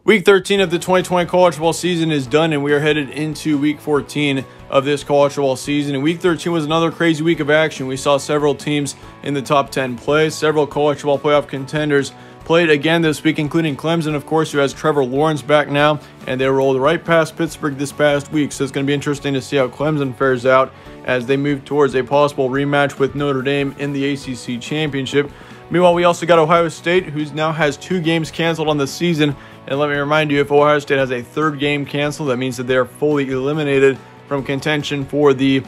Week 13 of the 2020 college football season is done, and we are headed into week 14 of this college football season. And week 13 was another crazy week of action. We saw several teams in the top 10 play. Several college football playoff contenders played again this week, including Clemson, of course, who has Trevor Lawrence back now, and they rolled right past Pittsburgh this past week. So it's going to be interesting to see how Clemson fares out as they move towards a possible rematch with Notre Dame in the ACC Championship. Meanwhile, we also got Ohio State, who now has 2 games canceled on the season. And let me remind you, if Ohio State has a 3rd game canceled, that means that they're fully eliminated from contention for the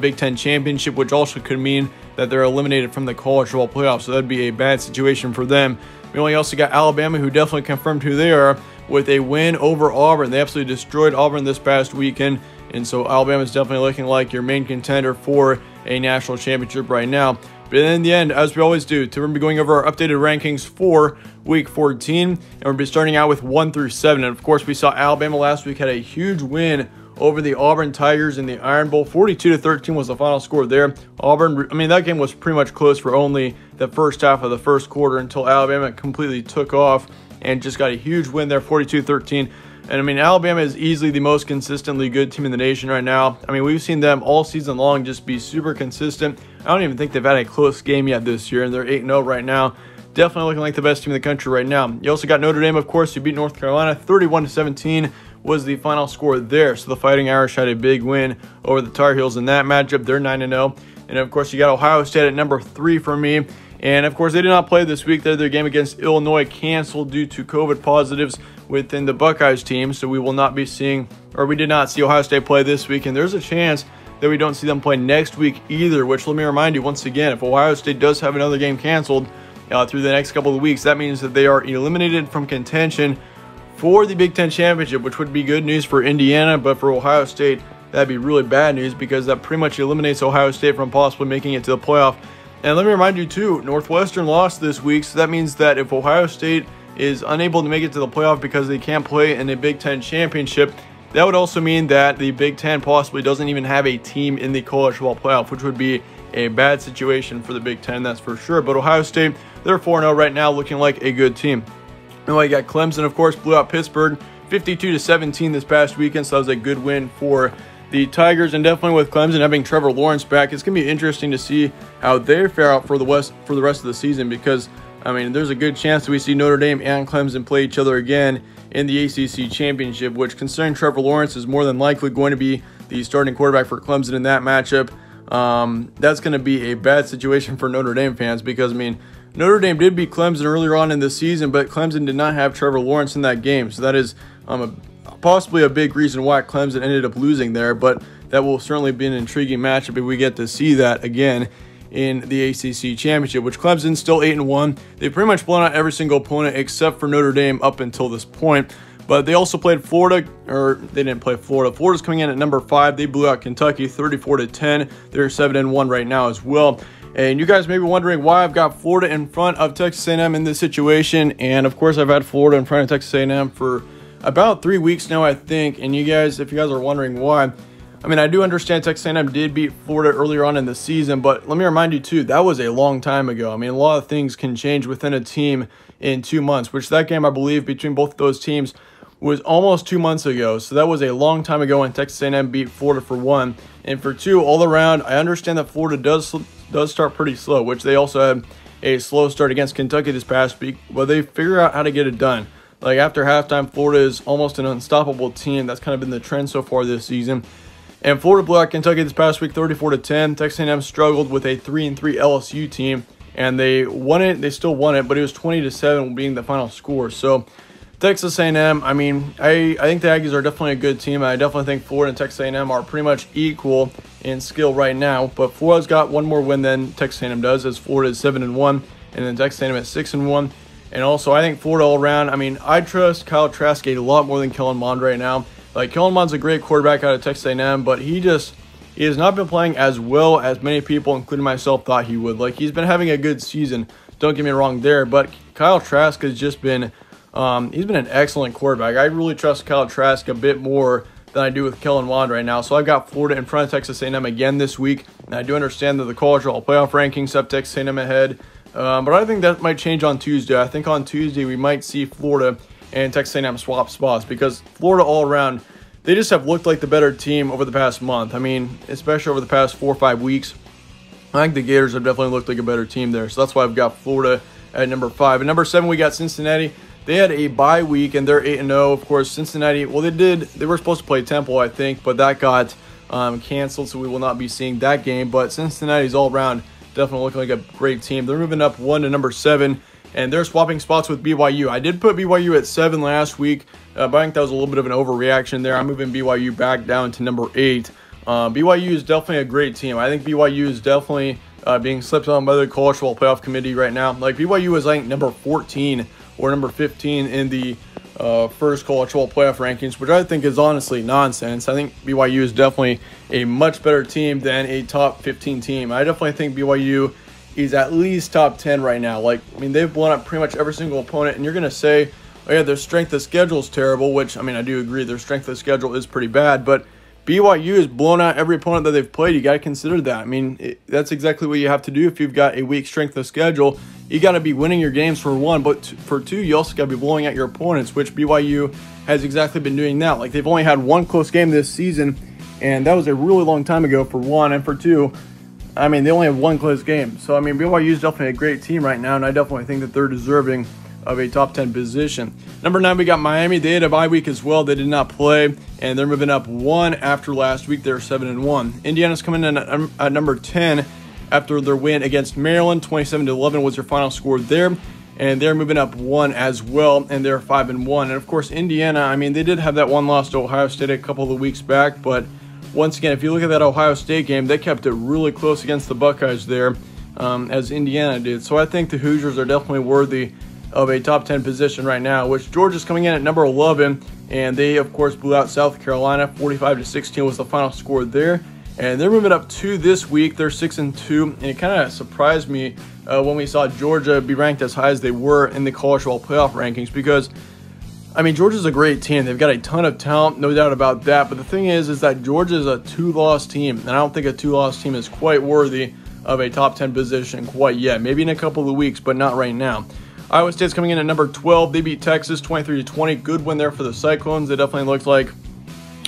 Big Ten Championship, which also could mean that they're eliminated from the college football playoffs. So that'd be a bad situation for them. We also got Alabama, who definitely confirmed who they are with a win over Auburn. They absolutely destroyed Auburn this past weekend. And so Alabama is definitely looking like your main contender for a national championship right now. But in the end, as we always do, we're going to be going over our updated rankings for Week 14, and we'll be starting out with 1 through 7. And of course, we saw Alabama last week had a huge win over the Auburn Tigers in the Iron Bowl. 42-13 was the final score there. Auburn, that game was pretty much close for only the first half of the first quarter until Alabama completely took off and just got a huge win there, 42-13. And Alabama is easily the most consistently good team in the nation right now. We've seen them all season long just be super consistent. I don't even think they've had a close game yet this year, and they're 8-0 right now. Definitely looking like the best team in the country right now. You also got Notre Dame, of course, who beat North Carolina. 31-17 was the final score there. So the Fighting Irish had a big win over the Tar Heels in that matchup. They're 9-0. And of course, you got Ohio State at number 3 for me. And of course, they did not play this week. Their game against Illinois canceled due to COVID positives within the Buckeyes team. So we will not be seeing, or we did not see Ohio State play this week. And there's a chance that we don't see them play next week either, which let me remind you once again, if Ohio State does have another game canceled through the next couple of weeks, that means that they are eliminated from contention for the Big Ten Championship, which would be good news for Indiana, but for Ohio State, that'd be really bad news because that pretty much eliminates Ohio State from possibly making it to the playoff. And let me remind you too, Northwestern lost this week, so that means that if Ohio State is unable to make it to the playoff because they can't play in a Big Ten Championship, that would also mean that the Big Ten possibly doesn't even have a team in the college football playoff, which would be a bad situation for the Big Ten, that's for sure. But Ohio State, they're 4-0 right now, looking like a good team. And you got Clemson, of course, blew out Pittsburgh 52-17 this past weekend, so that was a good win for the Tigers. And definitely with Clemson having Trevor Lawrence back, it's going to be interesting to see how they fare out for the rest of the season because, there's a good chance that we see Notre Dame and Clemson play each other again in the ACC Championship, which, considering Trevor Lawrence is more than likely going to be the starting quarterback for Clemson in that matchup, that's going to be a bad situation for Notre Dame fans because, Notre Dame did beat Clemson earlier on in the season, but Clemson did not have Trevor Lawrence in that game. So that is possibly a big reason why Clemson ended up losing there, but that will certainly be an intriguing matchup if we get to see that again in the ACC Championship, which Clemson's still 8-1. They've pretty much blown out every single opponent except for Notre Dame up until this point. But they also played Florida, or they didn't play Florida. Florida's coming in at number 5. They blew out Kentucky 34-10. They're 7-1 right now as well. And you guys may be wondering why I've got Florida in front of Texas A&M in this situation. And of course, I've had Florida in front of Texas A&M for about 3 weeks now, I think. And you guys, if you guys are wondering why, I do understand Texas A&M did beat Florida earlier on in the season, but let me remind you too, that was a long time ago. A lot of things can change within a team in 2 months, which that game, I believe, between both of those teams was almost 2 months ago. So that was a long time ago when Texas A&M beat Florida for 1. And for 2, all around, I understand that Florida does start pretty slow, which they also had a slow start against Kentucky this past week, but they figure out how to get it done. Like after halftime, Florida is almost an unstoppable team. That's kind of been the trend so far this season. And Florida blew out Kentucky this past week 34-10. Texas A&M struggled with a 3-3 LSU team, and they won it. They still won it, but it was 20-7 being the final score. So Texas A&M, I think the Aggies are definitely a good team. I definitely think Florida and Texas A&M are pretty much equal in skill right now. But Florida's got one more win than Texas A&M does, as Florida is 7-1, and then Texas A&M is 6-1. And also, I think Florida all around, I trust Kyle Trask a lot more than Kellen Mond right now. Like, Kellen Mond's a great quarterback out of Texas A&M, but he has not been playing as well as many people, including myself, thought he would. Like, he's been having a good season, don't get me wrong there, but Kyle Trask has just been, he's been an excellent quarterback. I really trust Kyle Trask a bit more than I do with Kellen Mond right now. So I've got Florida in front of Texas A&M again this week, and I do understand that the college football playoff rankings have Texas A&M ahead, but I think that might change on Tuesday. I think on Tuesday we might see Florida and Texas A&M swap spots, because Florida all around, they just have looked like the better team over the past month. I mean, especially over the past 4 or 5 weeks. I think the Gators have definitely looked like a better team there. So that's why I've got Florida at number 5. At number 7, we got Cincinnati. They had a bye week, and they're 8-0. Of course, Cincinnati, well, they were supposed to play Temple, I think, but that got canceled, so we will not be seeing that game. But Cincinnati's all around definitely looking like a great team. They're moving up 1 to number 7, and they're swapping spots with BYU. I did put BYU at 7 last week, but I think that was a little bit of an overreaction there. I'm moving BYU back down to number 8. BYU is definitely a great team. I think BYU is definitely being slipped on by the College Football Playoff Committee right now. Like, BYU is, I think, number 14 or number 15 in the first College Football Playoff rankings, which I think is honestly nonsense. I think BYU is definitely a much better team than a top 15 team. I definitely think BYU is at least top 10 right now. Like, I mean, they've blown up pretty much every single opponent, and you're going to say, oh yeah, their strength of schedule is terrible, which, I mean, I do agree, their strength of schedule is pretty bad, but BYU has blown out every opponent that they've played. You got to consider that. I mean, that's exactly what you have to do if you've got a weak strength of schedule. You got to be winning your games for 1, but for 2, you also got to be blowing out your opponents, which BYU has exactly been doing now. Like, they've only had 1 close game this season, and that was a really long time ago for 1, and for 2, I mean, they only have 1 close game. So, I mean, BYU is definitely a great team right now, and I definitely think that they're deserving of a top 10 position. Number 9, we got Miami. They had a bye week as well. They did not play, and they're moving up 1 after last week. They're 7-1. Indiana's coming in at number 10 after their win against Maryland. 27-11 was their final score there, and they're moving up 1 as well, and they're 5-1. And of course, Indiana, I mean, they did have that 1 loss to Ohio State a couple of weeks back, but once again, if you look at that Ohio State game, they kept it really close against the Buckeyes there, as Indiana did. So I think the Hoosiers are definitely worthy of a top 10 position right now, which Georgia's coming in at number 11, and they of course blew out South Carolina. 45-16 was the final score there, and they're moving up 2 this week. They're 6-2, and it kind of surprised me when we saw Georgia be ranked as high as they were in the College Football Playoff rankings, because I mean, Georgia's a great team. They've got a ton of talent, no doubt about that, but the thing is that Georgia's a 2-loss team, and I don't think a 2-loss team is quite worthy of a top 10 position quite yet. Maybe in a couple of weeks, but not right now. Iowa State's coming in at number 12. They beat Texas 23-20. Good win there for the Cyclones. They definitely looked like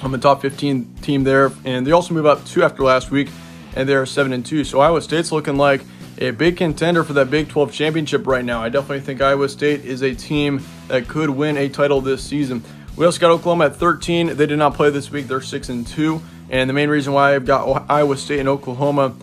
the top 15 team there. And they also move up 2 after last week, and they're 7-2. So Iowa State's looking like a big contender for that Big 12 championship right now. I definitely think Iowa State is a team that could win a title this season. We also got Oklahoma at 13. They did not play this week. They're 6-2. And the main reason why I've got Iowa State and Oklahoma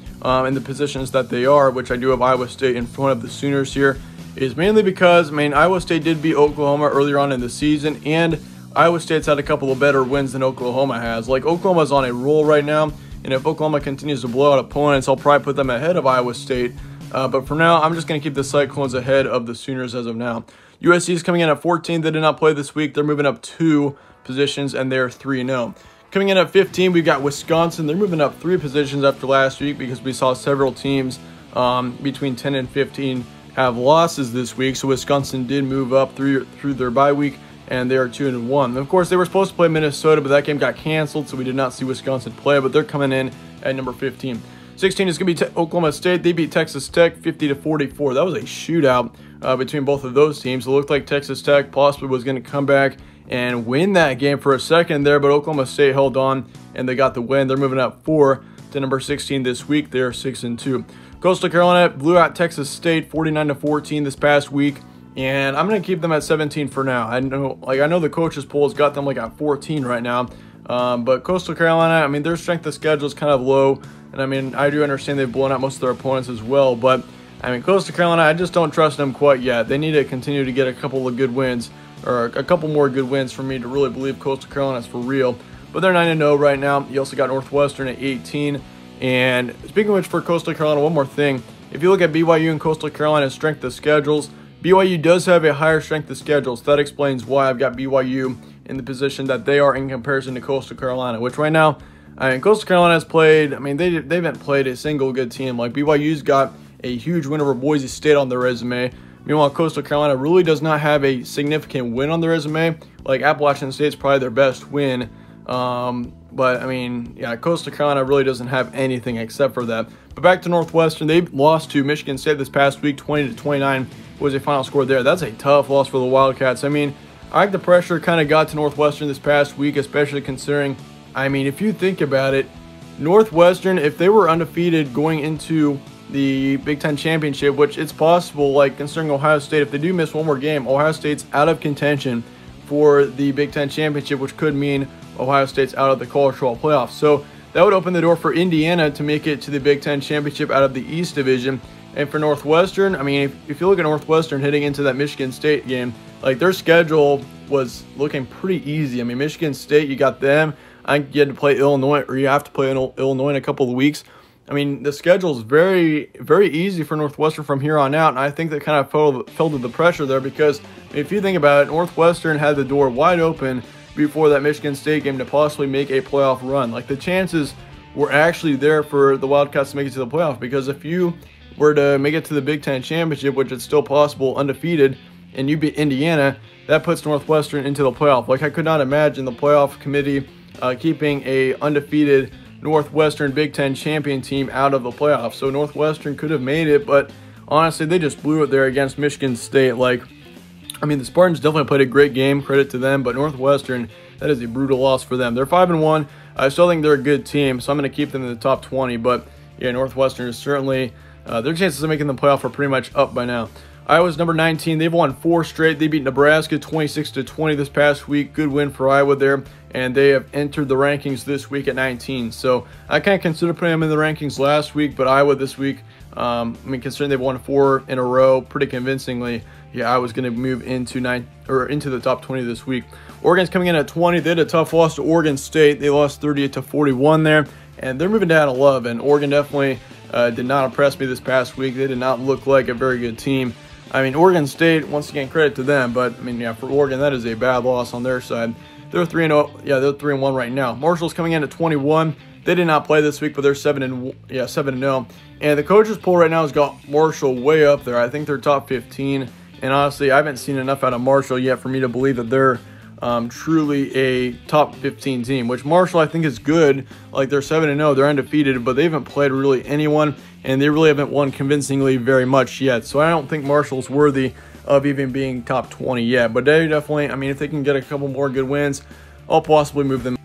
in the positions that they are, which I do have Iowa State in front of the Sooners here, is mainly because, I mean, Iowa State did beat Oklahoma earlier on in the season, and Iowa State's had a couple of better wins than Oklahoma has. Like, Oklahoma's on a roll right now, and if Oklahoma continues to blow out opponents, I'll probably put them ahead of Iowa State. But for now, I'm just going to keep the Cyclones ahead of the Sooners as of now. USC is coming in at 14. They did not play this week. They're moving up 2 positions, and they're 3-0. Coming in at 15, we've got Wisconsin. They're moving up 3 positions after last week because we saw several teams between 10 and 15 have losses this week. So Wisconsin did move up through their bye week, and they are 2-1. Of course, they were supposed to play Minnesota, but that game got canceled, so we did not see Wisconsin play, but they're coming in at number 15. 16 is going to be Oklahoma State. They beat Texas Tech 50-44. That was a shootout between both of those teams. It looked like Texas Tech possibly was going to come back and win that game for a second there, but Oklahoma State held on, and they got the win. They're moving up 4 to number 16 this week. They're 6-2. Coastal Carolina blew out Texas State 49-14 this past week, and I'm going to keep them at 17 for now. I know the coaches poll has got them like at 14 right now, but Coastal Carolina, I mean, their strength of schedule is kind of low, and I mean, I do understand they've blown out most of their opponents as well, but I mean, Coastal Carolina, I just don't trust them quite yet. They need to continue to get a couple of good wins, or a couple more good wins for me to really believe Coastal Carolina is for real. But they're 9-0 right now. You also got Northwestern at 18. And speaking of which, for Coastal Carolina, one more thing. If you look at BYU and Coastal Carolina's strength of schedules, BYU does have a higher strength of schedules. That explains why I've got BYU in the position that they are in comparison to Coastal Carolina, which right now, I mean, Coastal Carolina has played, I mean, they haven't played a single good team. Like, BYU's got a huge win over Boise State on their resume. Meanwhile, Coastal Carolina really does not have a significant win on their resume. Like, Appalachian State's probably their best win. But, I mean, yeah, Coastal Carolina really doesn't have anything except for that. But back to Northwestern, they lost to Michigan State this past week. 20-29 was a final score there. That's a tough loss for the Wildcats. I mean, I think the pressure kind of got to Northwestern this past week, especially considering, I mean, if you think about it, Northwestern, if they were undefeated going into the Big Ten Championship, which it's possible, like considering Ohio State, if they do miss one more game, Ohio State's out of contention for the Big Ten Championship, which could mean Ohio State's out of the college football playoffs. So that would open the door for Indiana to make it to the Big Ten Championship out of the East Division. And for Northwestern, I mean, if you look at Northwestern heading into that Michigan State game, like their schedule was looking pretty easy. I mean, Michigan State, you got them. I think you had to play Illinois, or you have to play Illinois in a couple of weeks. I mean, the schedule is very, very easy for Northwestern from here on out, and I think that kind of fell to the pressure there because if you think about it, Northwestern had the door wide open before that Michigan State game to possibly make a playoff run. Like, the chances were actually there for the Wildcats to make it to the playoff, because if you were to make it to the Big Ten Championship, which is still possible undefeated, and you beat Indiana, that puts Northwestern into the playoff. Like, I could not imagine the playoff committee keeping a undefeated Northwestern Big Ten champion team out of the playoffs. So Northwestern could have made it, but honestly, they just blew it there against Michigan State. Like, I mean, the Spartans definitely played a great game, credit to them, but Northwestern, that is a brutal loss for them. They're 5-1. I still think they're a good team, so I'm going to keep them in the top 20, but yeah, Northwestern is certainly, their chances of making the playoff are pretty much up by now. Iowa's number 19. They've won 4 straight. They beat Nebraska 26-20 this past week. Good win for Iowa there, and they have entered the rankings this week at 19. So I kind of consider putting them in the rankings last week, but Iowa this week, I mean, considering they've won 4 in a row pretty convincingly, yeah, I was going to move into the top 20 this week. Oregon's coming in at 20. They had a tough loss to Oregon State. They lost 38-41 there, and they're moving down to 11. Oregon definitely did not impress me this past week. They did not look like a very good team. I mean, Oregon State, once again, credit to them, but I mean, yeah, for Oregon, that is a bad loss on their side. They're 3-0. Yeah, they're 3-1 right now. Marshall's coming in at 21. They did not play this week, but they're 7-0. And the coaches poll right now has got Marshall way up there. I think they're top 15. And honestly, I haven't seen enough out of Marshall yet for me to believe that they're truly a top 15 team, which Marshall I think is good. Like, they're 7-0, they're undefeated, but they haven't played really anyone, and they really haven't won convincingly very much yet. So I don't think Marshall's worthy of even being top 20 yet, but they definitely, I mean, if they can get a couple more good wins, I'll possibly move them.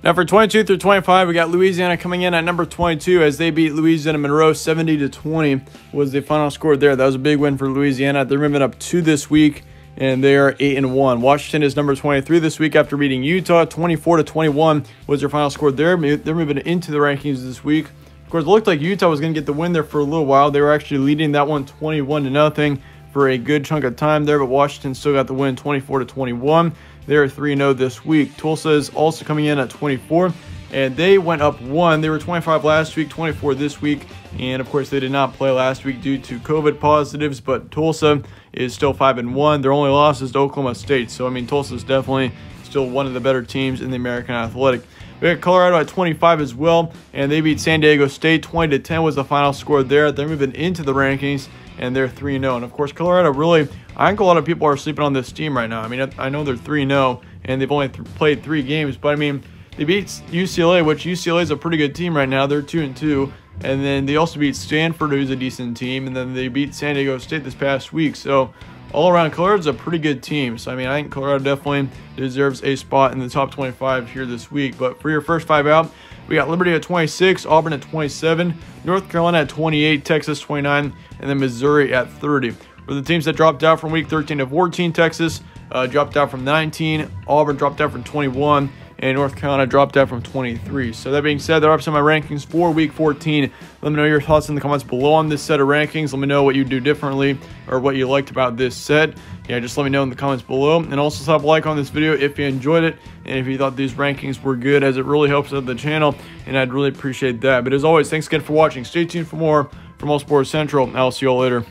Now for 22 through 25, we got Louisiana coming in at number 22 as they beat Louisiana Monroe 70-20 was the final score there. That was a big win for Louisiana. They're moving up 2 this week, and they are 8-1. Washington is number 23 this week after beating Utah 24-21 was their final score there. They're moving into the rankings this week. Of course, it looked like Utah was going to get the win there for a little while. They were actually leading that one 21-0 for a good chunk of time there, but Washington still got the win 24-21. They're 3-0 this week. Tulsa is also coming in at 24, and they went up 1. They were 25 last week, 24 this week, and of course they did not play last week due to COVID positives, but Tulsa is still 5-1. Their only loss is to Oklahoma State, so I mean, Tulsa is definitely still one of the better teams in the American Athletic. We got Colorado at 25 as well, and they beat San Diego State 20-10 was the final score there. They're moving into the rankings, and they're 3-0. And of course, Colorado really, I think a lot of people are sleeping on this team right now. I mean, I know they're 3-0, and they've only played 3 games, but I mean, they beat UCLA, which UCLA is a pretty good team right now. They're 2-2, and then they also beat Stanford, who's a decent team, and then they beat San Diego State this past week. So all around, Colorado's a pretty good team. So I mean, I think Colorado definitely deserves a spot in the top 25 here this week. But for your first 5 out, we got Liberty at 26, Auburn at 27, North Carolina at 28, Texas 29, and then Missouri at 30. For the teams that dropped out from week 13 to 14, Texas dropped out from 19, Auburn dropped out from 21, and North Carolina dropped out from 23. So that being said, there are some of my rankings for week 14. Let me know your thoughts in the comments below on this set of rankings. Let me know what you do differently or what you liked about this set. Yeah, just let me know in the comments below. And also slap a like on this video if you enjoyed it and if you thought these rankings were good, as it really helps out the channel, and I'd really appreciate that. But as always, thanks again for watching. Stay tuned for more from All Sports Central. I'll see you all later.